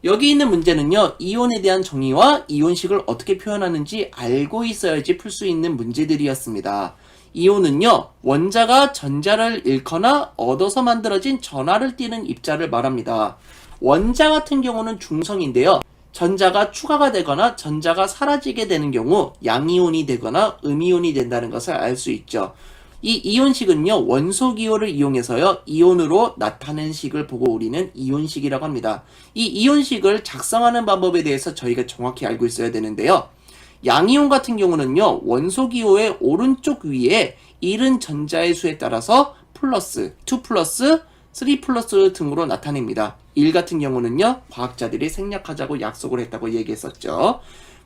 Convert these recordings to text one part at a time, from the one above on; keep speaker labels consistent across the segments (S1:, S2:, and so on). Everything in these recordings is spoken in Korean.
S1: 여기 있는 문제는요, 이온에 대한 정의와 이온식을 어떻게 표현하는지 알고 있어야지 풀 수 있는 문제들이었습니다. 이온은요, 원자가 전자를 잃거나 얻어서 만들어진 전하를 띠는 입자를 말합니다. 원자 같은 경우는 중성인데요. 전자가 추가가 되거나 전자가 사라지게 되는 경우 양이온이 되거나 음이온이 된다는 것을 알 수 있죠. 이 이온식은요, 원소 기호를 이용해서요, 이온으로 나타낸 식을 보고 우리는 이온식이라고 합니다. 이 이온식을 작성하는 방법에 대해서 저희가 정확히 알고 있어야 되는데요. 양이온 같은 경우는요, 원소 기호의 오른쪽 위에 잃은 전자의 수에 따라서 플러스, 2 플러스, 3 플러스 등으로 나타냅니다. 1 같은 경우는요, 과학자들이 생략하자고 약속을 했다고 얘기했었죠.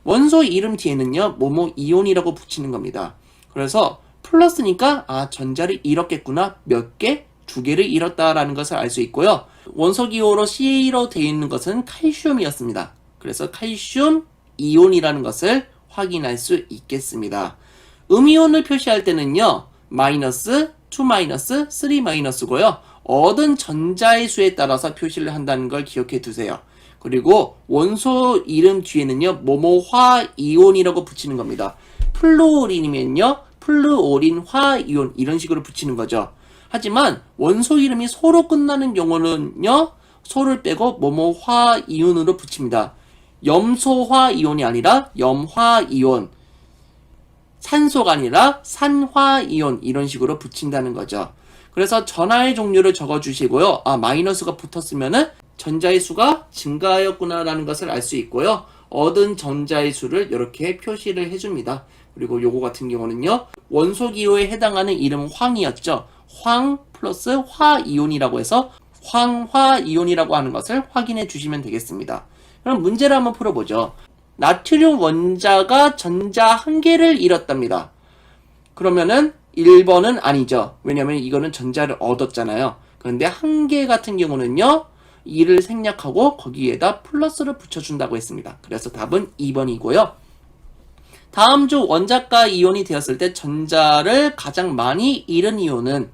S1: 원소 이름 뒤에는요, 뭐뭐 이온이라고 붙이는 겁니다. 그래서 플러스니까 전자를 잃었겠구나, 몇 개? 2개를 잃었다라는 것을 알 수 있고요. 원소 기호로 Ca로 되어 있는 것은 칼슘이었습니다. 그래서 칼슘 이온이라는 것을 확인할 수 있겠습니다. 음이온을 표시할 때는요, 마이너스, 2 마이너스, 3 마이너스고요. 얻은 전자의 수에 따라서 표시를 한다는 걸 기억해 두세요. 그리고 원소 이름 뒤에는요, 뭐뭐화 이온이라고 붙이는 겁니다. 플루오린이면요, 플루오린 화이온 이런 식으로 붙이는 거죠. 하지만 원소 이름이 소로 끝나는 경우는요, 소를 빼고 뭐뭐화이온으로 붙입니다. 염소화이온이 아니라 염화이온, 산소가 아니라 산화이온 이런 식으로 붙인다는 거죠. 그래서 전하의 종류를 적어주시고요. 마이너스가 붙었으면은 전자의 수가 증가하였구나라는 것을 알 수 있고요. 얻은 전자의 수를 이렇게 표시를 해줍니다. 그리고 요거 같은 경우는요, 원소 기호에 해당하는 이름은 황이었죠. 황 플러스 화이온이라고 해서 황화이온이라고 하는 것을 확인해 주시면 되겠습니다. 그럼 문제를 한번 풀어보죠. 나트륨 원자가 전자 1개를 잃었답니다. 그러면은 1번은 아니죠. 왜냐면 이거는 전자를 얻었잖아요. 그런데 1개 같은 경우는요, 2를 생략하고 거기에다 플러스를 붙여준다고 했습니다. 그래서 답은 2번이고요. 다음 주 원자가 이온이 되었을 때 전자를 가장 많이 잃은 이온은,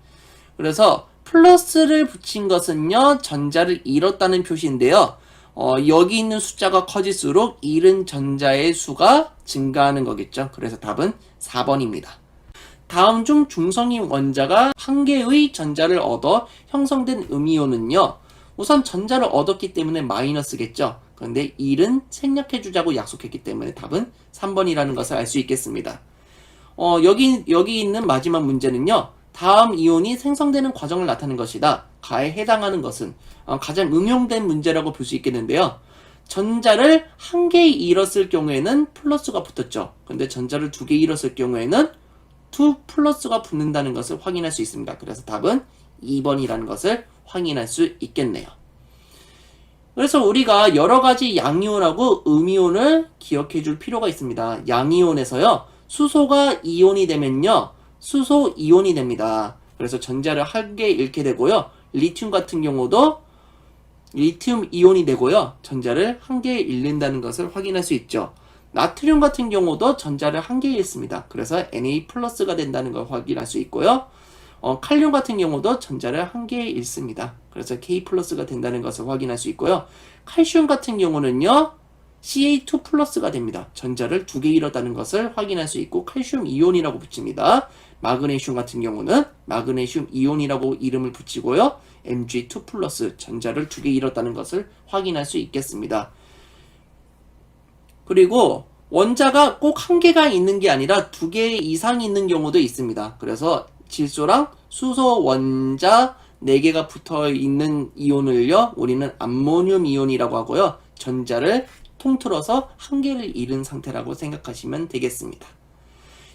S1: 그래서 플러스를 붙인 것은요, 전자를 잃었다는 표시인데요. 여기 있는 숫자가 커질수록 잃은 전자의 수가 증가하는 거겠죠. 그래서 답은 4번입니다. 다음 중 중성인 원자가 1개의 전자를 얻어 형성된 음이온은요, 우선 전자를 얻었기 때문에 마이너스겠죠. 그런데 1은 생략해주자고 약속했기 때문에 답은 3번이라는 것을 알 수 있겠습니다. 여기 있는 마지막 문제는요, 다음 이온이 생성되는 과정을 나타내는 것이다. 가에 해당하는 것은 가장 응용된 문제라고 볼 수 있겠는데요. 전자를 1개 잃었을 경우에는 플러스가 붙었죠. 근데 전자를 2개 잃었을 경우에는 2 플러스가 붙는다는 것을 확인할 수 있습니다. 그래서 답은 2번이라는 것을 확인할 수 있겠네요. 그래서 우리가 여러 가지 양이온하고 음이온을 기억해 줄 필요가 있습니다. 양이온에서요, 수소가 이온이 되면요, 수소 이온이 됩니다. 그래서 전자를 1개 잃게 되고요. 리튬 같은 경우도 리튬 이온이 되고요. 전자를 1개 잃는다는 것을 확인할 수 있죠. 나트륨 같은 경우도 전자를 1개 잃습니다. 그래서 Na 플러스가 된다는 걸 확인할 수 있고요. 칼륨 같은 경우도 전자를 1개 잃습니다. 그래서 K 플러스가 된다는 것을 확인할 수 있고요. 칼슘 같은 경우는요, Ca2 플러스가 됩니다. 전자를 2개 잃었다는 것을 확인할 수 있고 칼슘 이온이라고 붙입니다. 마그네슘 같은 경우는 마그네슘 이온이라고 이름을 붙이고요. Mg2 플러스, 전자를 2개 잃었다는 것을 확인할 수 있겠습니다. 그리고 원자가 꼭 1개가 있는 게 아니라 2개 이상 있는 경우도 있습니다. 그래서 질소랑 수소 원자 4개가 붙어 있는 이온을요, 우리는 암모늄 이온이라고 하고요. 전자를 통틀어서 1개를 잃은 상태라고 생각하시면 되겠습니다.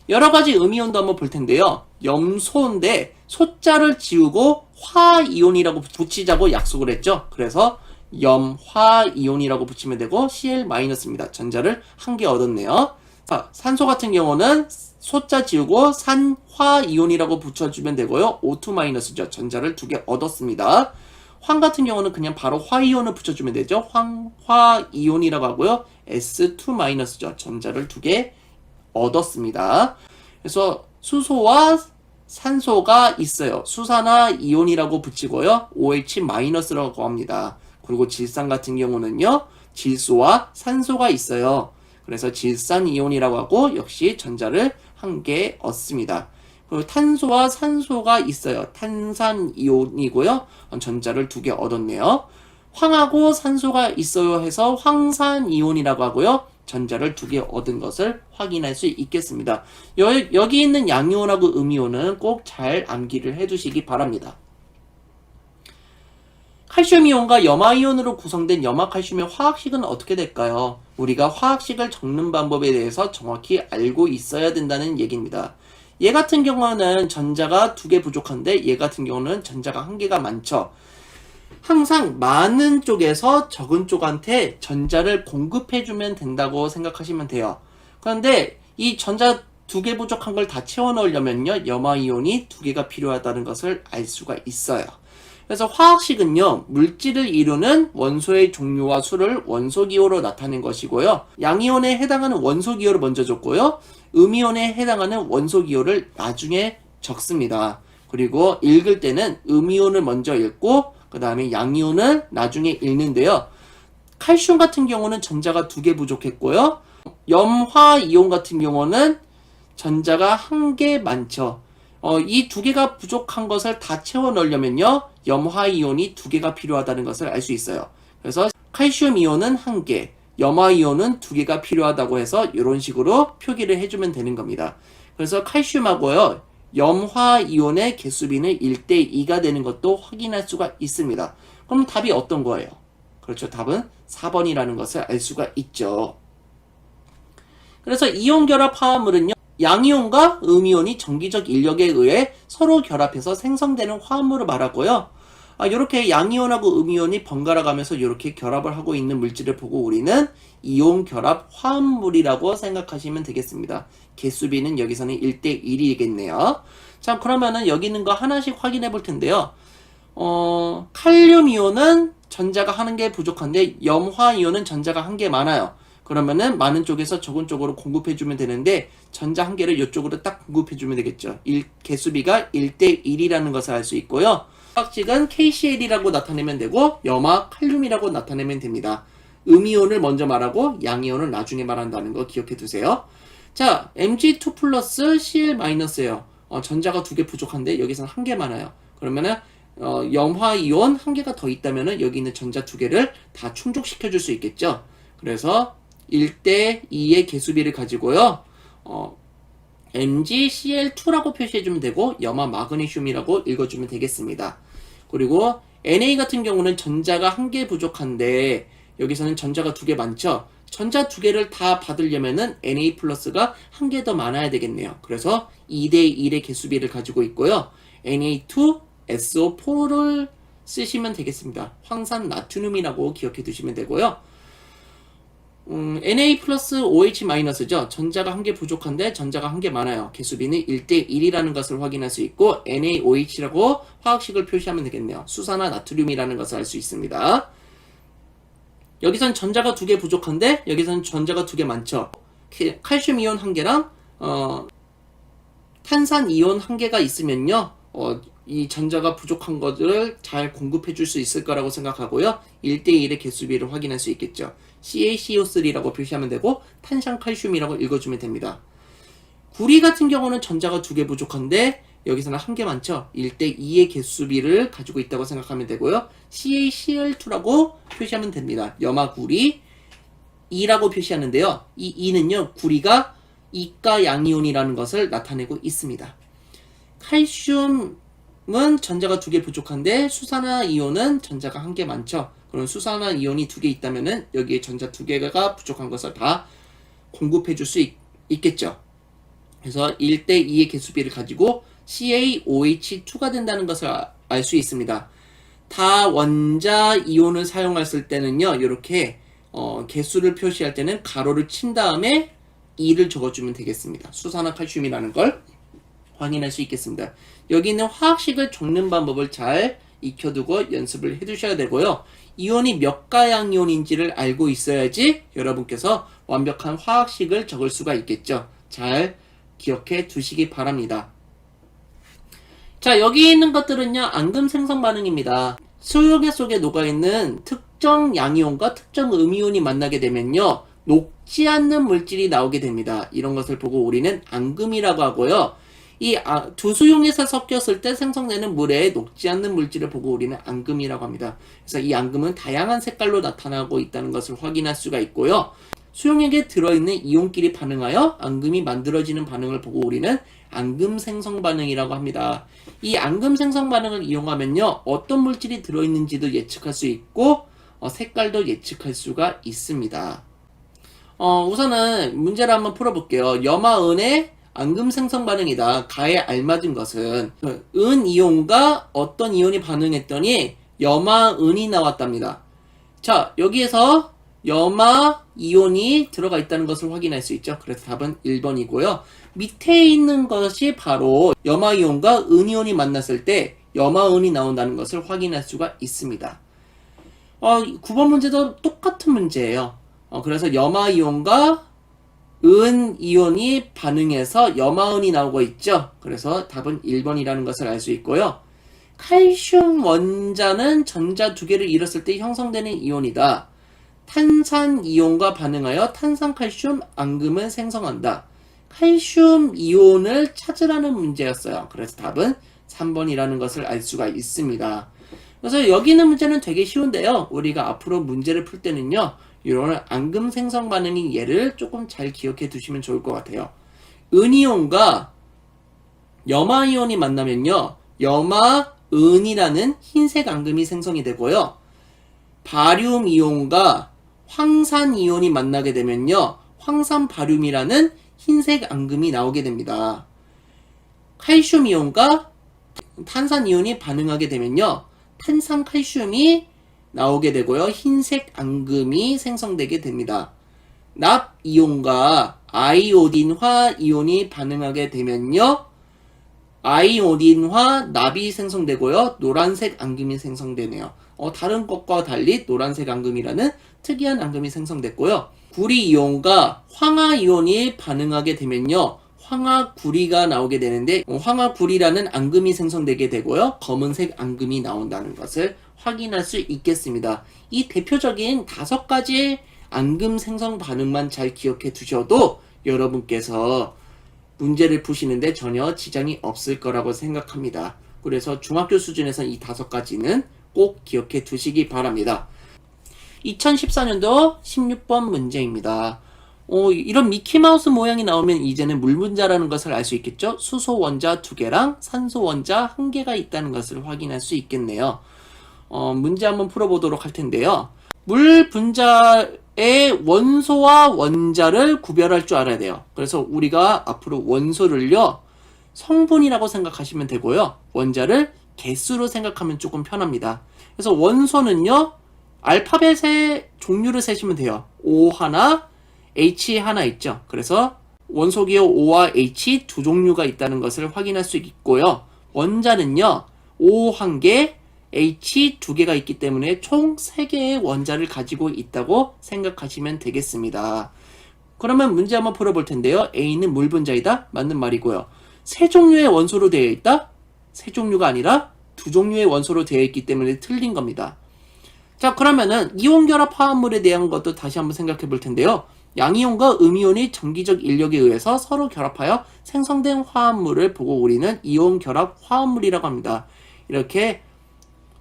S1: 여러 가지 음이온도 한번 볼 텐데요. 염소인데 소자를 지우고 화이온이라고 붙이자고 약속을 했죠. 그래서 염화이온이라고 붙이면 되고 Cl-입니다. 전자를 1개 얻었네요. 자, 산소 같은 경우는 소자 지우고 산화이온이라고 붙여주면 되고요. O2-죠. 전자를 2개 얻었습니다. 황 같은 경우는 그냥 바로 화이온을 붙여주면 되죠. 황화이온이라고 하고요. S2-죠. 전자를 2개 얻었습니다. 그래서 수소와 산소가 있어요. 수산화 이온이라고 붙이고요. OH-라고 합니다. 그리고 질산 같은 경우는요, 질소와 산소가 있어요. 그래서 질산이온이라고 하고 역시 전자를 한 개 얻습니다. 그리고 탄소와 산소가 있어요. 탄산이온이고요. 전자를 2개 얻었네요. 황하고 산소가 있어요 해서 황산이온이라고 하고요. 전자를 2개 얻은 것을 확인할 수 있겠습니다. 여기 있는 양이온하고 음이온은 꼭 잘 암기를 해두시기 바랍니다. 칼슘이온과 염화이온으로 구성된 염화칼슘의 화학식은 어떻게 될까요? 우리가 화학식을 적는 방법에 대해서 정확히 알고 있어야 된다는 얘기입니다. 얘 같은 경우는 전자가 2개 부족한데 얘 같은 경우는 전자가 1개가 많죠. 항상 많은 쪽에서 적은 쪽한테 전자를 공급해주면 된다고 생각하시면 돼요. 그런데 이 전자 2개 부족한 걸 다 채워 넣으려면요, 염화이온이 2개가 필요하다는 것을 알 수가 있어요. 그래서 화학식은요, 물질을 이루는 원소의 종류와 수를 원소기호로 나타낸 것이고요. 양이온에 해당하는 원소기호를 먼저 줬고요. 음이온에 해당하는 원소기호를 나중에 적습니다. 그리고 읽을 때는 음이온을 먼저 읽고 그 다음에 양이온을 나중에 읽는데요. 칼슘 같은 경우는 전자가 2개 부족했고요. 염화이온 같은 경우는 전자가 1개 많죠. 이 2개가 부족한 것을 다 채워 넣으려면요, 염화이온이 2개가 필요하다는 것을 알 수 있어요. 그래서 칼슘 이온은 1개, 염화이온은 2개가 필요하다고 해서 이런 식으로 표기를 해주면 되는 겁니다. 그래서 칼슘하고요, 염화이온의 개수비는 1대2가 되는 것도 확인할 수가 있습니다. 그럼 답이 어떤 거예요? 그렇죠. 답은 4번이라는 것을 알 수가 있죠. 그래서 이온 결합 화합물은요, 양이온과 음이온이 전기적 인력에 의해 서로 결합해서 생성되는 화합물을 말하고요. 이렇게 양이온하고 음이온이 번갈아 가면서 이렇게 결합을 하고 있는 물질을 보고 우리는 이온 결합 화합물이라고 생각하시면 되겠습니다. 개수비는 여기서는 1대1이겠네요. 자, 그러면은 여기 있는 거 하나씩 확인해 볼 텐데요. 칼륨 이온은 전자가 1개 부족한데 염화 이온은 전자가 1개 많아요. 그러면은 많은 쪽에서 적은 쪽으로 공급해주면 되는데 전자 1개를 이쪽으로 딱 공급해주면 되겠죠. 개수비가 1대1이라는 것을 알 수 있고요. 화학식은 KCl이라고 나타내면 되고 염화 칼륨이라고 나타내면 됩니다. 음이온을 먼저 말하고 양이온을 나중에 말한다는 거 기억해 두세요. 자, Mg2 플러스 Cl 마이너스예요. 전자가 2개 부족한데 여기서는 1개 많아요. 그러면은 염화이온 1개가 더 있다면은 여기 있는 전자 2개를 다 충족시켜 줄 수 있겠죠. 그래서 1대2의 개수비를 가지고요, MgCl2라고 표시해주면 되고 염화 마그네슘이라고 읽어주면 되겠습니다. 그리고 Na 같은 경우는 전자가 1개 부족한데 여기서는 전자가 2개 많죠. 전자 2개를 다 받으려면은 Na 플러스가 1개 더 많아야 되겠네요. 그래서 2대1의 개수비를 가지고 있고요. Na2SO4를 쓰시면 되겠습니다. 황산 나트륨이라고 기억해 두시면 되고요. Na 플러스 OH 마이너스죠. 전자가 1개 부족한데 전자가 1개 많아요. 개수비는 1대1이라는 것을 확인할 수 있고 NaOH라고 화학식을 표시하면 되겠네요. 수산화 나트륨이라는 것을 알 수 있습니다. 여기선 전자가 2개 부족한데 여기선 전자가 2개 많죠. 칼슘 이온 1개랑 탄산 이온 1개가 있으면요, 이 전자가 부족한 것들을 잘 공급해 줄 수 있을 거라고 생각하고요. 1대1의 개수비를 확인할 수 있겠죠. CaCO3라고 표시하면 되고 탄산칼슘이라고 읽어주면 됩니다. 구리 같은 경우는 전자가 2개 부족한데 여기서는 1개 많죠. 1대2의 개수비를 가지고 있다고 생각하면 되고요. CaCl2라고 표시하면 됩니다. 염화구리 2라고 표시하는데요. 이 2는요, 구리가 이가 양이온이라는 것을 나타내고 있습니다. 칼슘은 전자가 2개 부족한데 수산화 이온은 전자가 1개 많죠. 그럼 수산화 이온이 2개 있다면은 여기에 전자 2개가 부족한 것을 다 공급해 줄 수 있겠죠. 그래서 1대2의 개수비를 가지고 CaOH2가 된다는 것을 알 수 있습니다. 다 원자 이온을 사용했을 때는요, 이렇게 개수를 표시할 때는 가로를 친 다음에 2를 적어주면 되겠습니다. 수산화 칼슘이라는 걸 확인할 수 있겠습니다. 여기 있는 화학식을 적는 방법을 잘 익혀두고 연습을 해두셔야 되고요. 이온이 몇 가양 이온인지를 알고 있어야지 여러분께서 완벽한 화학식을 적을 수가 있겠죠. 잘 기억해 두시기 바랍니다. 자, 여기 있는 것들은요, 앙금 생성 반응입니다. 수용액 속에 녹아있는 특정 양이온과 특정 음이온이 만나게 되면요, 녹지 않는 물질이 나오게 됩니다. 이런 것을 보고 우리는 앙금이라고 하고요. 이 두 수용에서 섞였을 때 생성되는 물에 녹지 않는 물질을 보고 우리는 앙금이라고 합니다. 그래서 이 앙금은 다양한 색깔로 나타나고 있다는 것을 확인할 수가 있고요. 수용액에 들어있는 이온끼리 반응하여 앙금이 만들어지는 반응을 보고 우리는 앙금 생성 반응이라고 합니다. 이 앙금 생성 반응을 이용하면요, 어떤 물질이 들어있는지도 예측할 수 있고 색깔도 예측할 수가 있습니다. 우선은 문제를 한번 풀어볼게요. 염화은의 앙금 생성 반응이다. 가에 알맞은 것은 은 이온과 어떤 이온이 반응했더니 염화은이 나왔답니다. 자, 여기에서 염화 이온이 들어가 있다는 것을 확인할 수 있죠. 그래서 답은 1번이고요. 밑에 있는 것이 바로 염화 이온과 은 이온이 만났을 때 염화은이 나온다는 것을 확인할 수가 있습니다. 9번 문제도 똑같은 문제예요. 그래서 염화 이온과 은 이온이 반응해서 염화은이 나오고 있죠. 그래서 답은 1번이라는 것을 알 수 있고요. 칼슘 원자는 전자 두 개를 잃었을 때 형성되는 이온이다. 탄산 이온과 반응하여 탄산칼슘 앙금을 생성한다. 칼슘 이온을 찾으라는 문제였어요. 그래서 답은 3번이라는 것을 알 수가 있습니다. 그래서 여기 있는 문제는 되게 쉬운데요. 우리가 앞으로 문제를 풀 때는요, 이런 앙금 생성 반응인 예를 조금 잘 기억해 두시면 좋을 것 같아요. 은이온과 염화이온이 만나면요, 염화은이라는 흰색 앙금이 생성이 되고요. 바륨 이온과 황산 이온이 만나게 되면요, 황산 바륨이라는 흰색 앙금이 나오게 됩니다. 칼슘 이온과 탄산 이온이 반응하게 되면요, 탄산 칼슘이 나오게 되고요. 흰색 앙금이 생성되게 됩니다. 납 이온과 아이오딘화 이온이 반응하게 되면요, 아이오딘화 납이 생성되고요. 노란색 앙금이 생성되네요. 다른 것과 달리 노란색 앙금이라는 특이한 앙금이 생성됐고요. 구리 이온과 황화 이온이 반응하게 되면요, 황화구리가 나오게 되는데 황화구리라는 앙금이 생성되게 되고요. 검은색 앙금이 나온다는 것을 확인할 수 있겠습니다. 이 대표적인 5가지 앙금 생성 반응만 잘 기억해 두셔도 여러분께서 문제를 푸시는데 전혀 지장이 없을 거라고 생각합니다. 그래서 중학교 수준에서 이 5가지는 꼭 기억해 두시기 바랍니다. 2014년도 16번 문제입니다. 이런 미키마우스 모양이 나오면 이제는 물 분자라는 것을 알 수 있겠죠? 수소 원자 2개랑 산소 원자 1개가 있다는 것을 확인할 수 있겠네요. 문제 한번 풀어보도록 할 텐데요. 물 분자의 원소와 원자를 구별할 줄 알아야 돼요. 그래서 우리가 앞으로 원소를요, 성분이라고 생각하시면 되고요. 원자를 개수로 생각하면 조금 편합니다. 그래서 원소는요, 알파벳의 종류를 세시면 돼요. O 하나, H 하나 있죠. 그래서 원소 기호 O와 H 두 종류가 있다는 것을 확인할 수 있고요. 원자는요, O 1개, H 2개가 있기 때문에 총 3개의 원자를 가지고 있다고 생각하시면 되겠습니다. 그러면 문제 한번 풀어볼 텐데요. A는 물 분자이다? 맞는 말이고요. 3종류의 원소로 되어 있다? 3종류가 아니라 2종류의 원소로 되어 있기 때문에 틀린 겁니다. 자, 그러면은 이온결합 화합물에 대한 것도 다시 한번 생각해 볼 텐데요. 양이온과 음이온이 전기적 인력에 의해서 서로 결합하여 생성된 화합물을 보고 우리는 이온결합 화합물이라고 합니다. 이렇게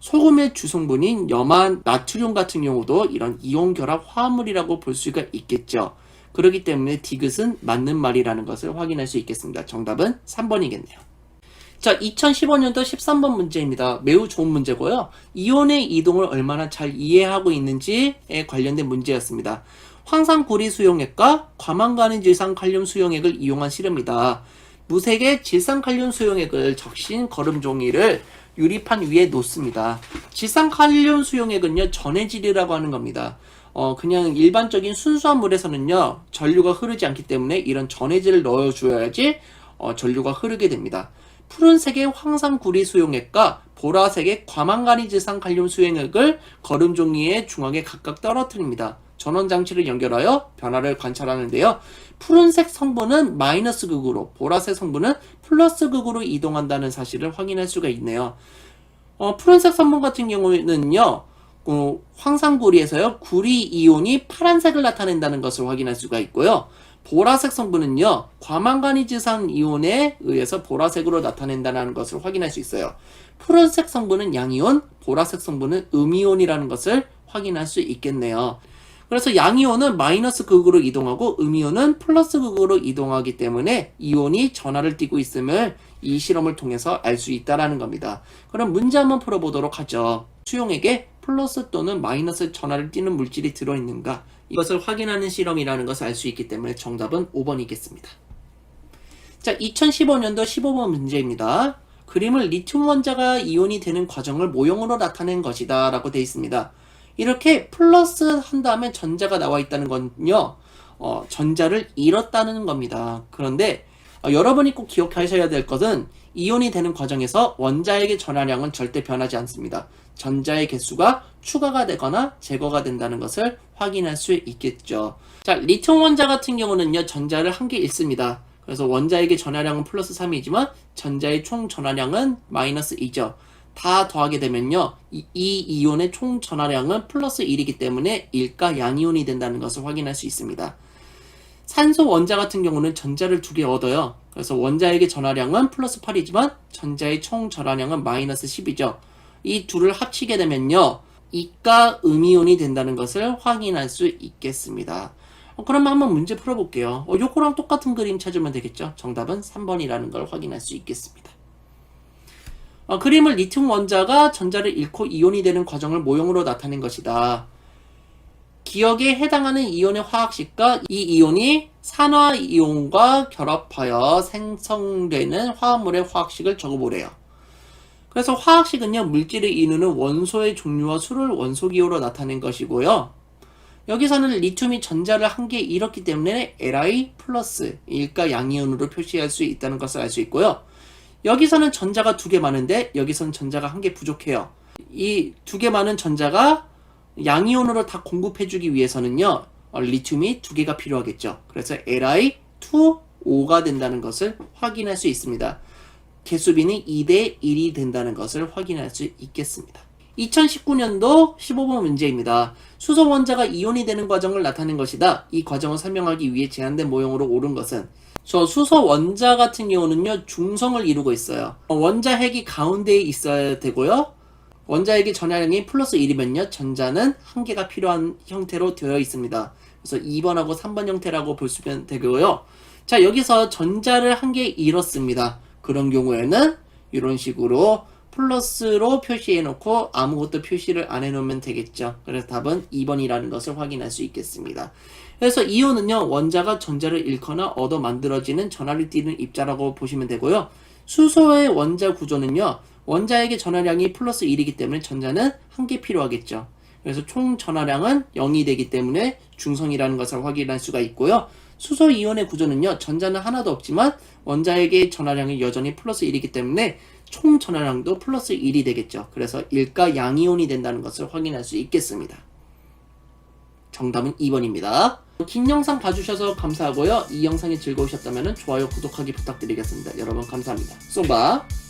S1: 소금의 주성분인 염화 나트륨 같은 경우도 이런 이온결합 화합물이라고 볼 수가 있겠죠. 그렇기 때문에 디귿은 맞는 말이라는 것을 확인할 수 있겠습니다. 정답은 3번이겠네요. 자, 2015년도 13번 문제입니다. 매우 좋은 문제고요. 이온의 이동을 얼마나 잘 이해하고 있는지에 관련된 문제였습니다. 황산구리 수용액과 과망가는 질산칼륨 수용액을 이용한 실험이다. 무색의 질산칼륨 수용액을 적신 거름 종이를 유리판 위에 놓습니다. 질산칼륨 수용액은요, 전해질이라고 하는 겁니다. 그냥 일반적인 순수한 물에서는요, 전류가 흐르지 않기 때문에 이런 전해질을 넣어줘야지 전류가 흐르게 됩니다. 푸른색의 황산구리 수용액과 보라색의 과망가니 질산칼륨 수용액을 거름 종이의 중앙에 각각 떨어뜨립니다. 전원장치를 연결하여 변화를 관찰하는데요. 푸른색 성분은 마이너스 극으로, 보라색 성분은 플러스 극으로 이동한다는 사실을 확인할 수가 있네요. 푸른색 성분 같은 경우에는요, 황산구리에서요, 구리 이온이 파란색을 나타낸다는 것을 확인할 수가 있고요. 보라색 성분은요, 과망가니즈산 이온에 의해서 보라색으로 나타낸다는 것을 확인할 수 있어요. 푸른색 성분은 양이온, 보라색 성분은 음이온이라는 것을 확인할 수 있겠네요. 그래서 양이온은 마이너스 극으로 이동하고 음이온은 플러스 극으로 이동하기 때문에 이온이 전하를 띠고 있음을 이 실험을 통해서 알 수 있다는 겁니다. 그럼 문제 한번 풀어보도록 하죠. 수용액에 플러스 또는 마이너스 전하를 띠는 물질이 들어있는가, 이것을 확인하는 실험이라는 것을 알 수 있기 때문에 정답은 5번이겠습니다. 자, 2015년도 15번 문제입니다. 그림을 리튬 원자가 이온이 되는 과정을 모형으로 나타낸 것이다 라고 되어 있습니다. 이렇게 플러스 한 다음에 전자가 나와 있다는 건요, 전자를 잃었다는 겁니다. 그런데 여러분이 꼭 기억하셔야 될 것은 이온이 되는 과정에서 원자에게 전하량은 절대 변하지 않습니다. 전자의 개수가 추가가 되거나 제거가 된다는 것을 확인할 수 있겠죠. 자, 리튬 원자 같은 경우는요, 전자를 한 개 잃습니다. 그래서 원자에게 전하량은 플러스 3이지만 전자의 총 전하량은 마이너스 2죠. 다 더하게 되면요, 이 이온의 총 전하량은 플러스 1이기 때문에 일가 양이온이 된다는 것을 확인할 수 있습니다. 산소 원자 같은 경우는 전자를 2개 얻어요. 그래서 원자에게 전하량은 플러스 8이지만 전자의 총 전하량은 마이너스 10이죠. 이 둘을 합치게 되면요, 이가 음이온이 된다는 것을 확인할 수 있겠습니다. 그러면 한번 문제 풀어볼게요. 요거랑 똑같은 그림 찾으면 되겠죠. 정답은 3번이라는 걸 확인할 수 있겠습니다. 그림을 리튬 원자가 전자를 잃고 이온이 되는 과정을 모형으로 나타낸 것이다. 기억에 해당하는 이온의 화학식과 이 이온이 산화이온과 결합하여 생성되는 화합물의 화학식을 적어보래요. 그래서 화학식은요, 물질을 이루는 원소의 종류와 수를 원소기호로 나타낸 것이고요. 여기서는 리튬이 전자를 한 개 잃었기 때문에 Li 플러스 일가 양이온으로 표시할 수 있다는 것을 알 수 있고요. 여기서는 전자가 2개 많은데 여기서는 전자가 1개 부족해요. 이 2개 많은 전자가 양이온으로 다 공급해주기 위해서는요, 리튬이 2개가 필요하겠죠. 그래서 Li2O가 된다는 것을 확인할 수 있습니다. 개수비는 2대 1이 된다는 것을 확인할 수 있겠습니다. 2019년도 15번 문제입니다. 수소 원자가 이온이 되는 과정을 나타낸 것이다. 이 과정을 설명하기 위해 제한된 모형으로 옳은 것은? 저 수소 원자 같은 경우는요, 중성을 이루고 있어요. 원자 핵이 가운데에 있어야 되고요. 원자핵의 전하량이 플러스 1이면요, 전자는 1개가 필요한 형태로 되어 있습니다. 그래서 2번하고 3번 형태라고 볼 수 되고요. 자, 여기서 전자를 1개 잃었습니다. 그런 경우에는 이런 식으로 플러스로 표시해 놓고 아무것도 표시를 안 해놓으면 되겠죠. 그래서 답은 2번이라는 것을 확인할 수 있겠습니다. 그래서 이온은요, 원자가 전자를 잃거나 얻어 만들어지는 전하를 띠는 입자라고 보시면 되고요. 수소의 원자 구조는요, 원자에게 전하량이 플러스 1이기 때문에 전자는 1개 필요하겠죠. 그래서 총 전하량은 0이 되기 때문에 중성이라는 것을 확인할 수가 있고요. 수소 이온의 구조는요, 전자는 하나도 없지만 원자에게 전하량이 여전히 플러스 1이기 때문에 총 전하량도 플러스 1이 되겠죠. 그래서 일가 양이온이 된다는 것을 확인할 수 있겠습니다. 정답은 2번입니다. 긴 영상 봐주셔서 감사하고요. 이 영상이 즐거우셨다면 좋아요, 구독하기 부탁드리겠습니다. 여러분 감사합니다. 쏘바.